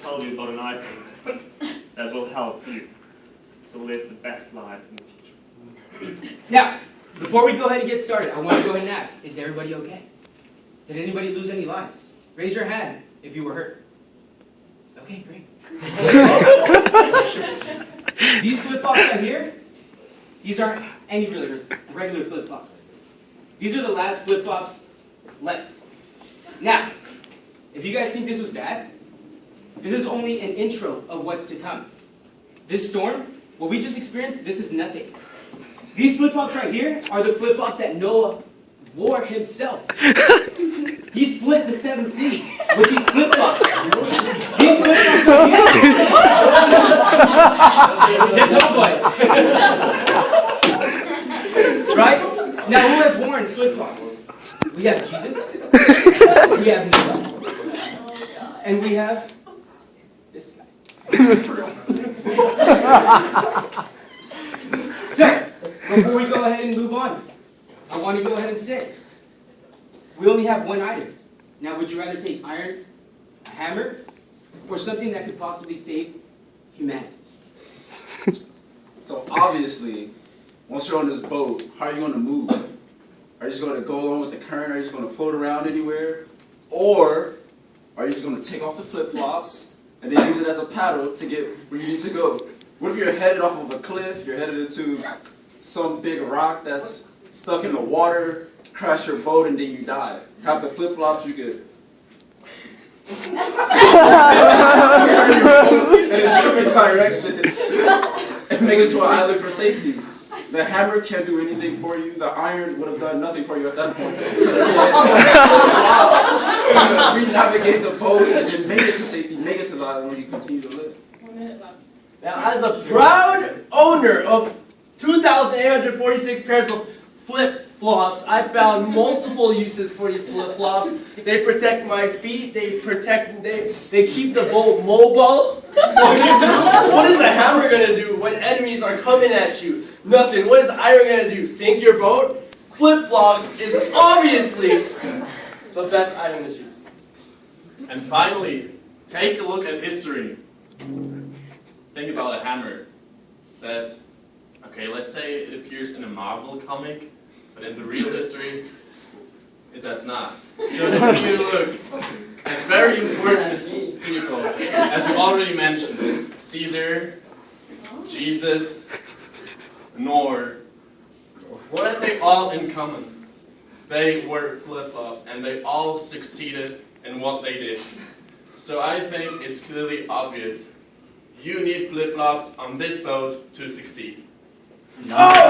tell you about an item that will help you to live the best life in the future. Now, before we go ahead and get started, I want to go ahead and ask, is everybody okay? Did anybody lose any lives? Raise your hand if you were hurt. Okay, great. These flip-flops right here, these aren't any regular flip-flops. These are the last flip-flops left. Now, if you guys think this was bad, this is only an intro of what's to come. This storm, what we just experienced, this is nothing. These flip-flops right here are the flip-flops that Noah wore himself. He split the 7 seas with these flip-flops. These flip-flops right here. This homeboy. Right? Now who has worn flip-flops? We have Jesus. We have Noah. And we have this guy. So, before we go ahead and move on, I want to go ahead and say, we only have one item. Now, would you rather take iron, a hammer, or something that could possibly save humanity? So obviously, once you're on this boat, how are you going to move? Are you just going to go along with the current? Are you just going to float around anywhere? Or are you just going to take off the flip-flops and then use it as a paddle to get where you need to go? What if you're headed off of a cliff, you're headed into some big rock that's stuck in the water, crash your boat, and then you die? Have the flip-flops, you could turn your boat in a different direction and make it to an island for safety. The hammer can't do anything for you. The iron would have done nothing for you at that point. Re-navigate the boat and then make it to safety, make it to the island where you continue to live. 1 minute left. Now, as a proud owner of 2,846 pairs of flip-flops, I found multiple uses for these flip-flops. They protect my feet. They keep the boat mobile. What is a hammer gonna do when enemies are coming at you? Nothing. What is iron gonna do? Sink your boat? Flip-flops is obviously the best item to choose. And finally, take a look at history. Think about a hammer that, okay, let's say it appears in a Marvel comic, but in the real history, it does not. So if you look at very important people, as we already mentioned, Caesar, Jesus, Noah, what have they all in common? They were flip-flops, and they all succeeded in what they did. So I think it's clearly obvious. You need flip-flops on this boat to succeed. Oh!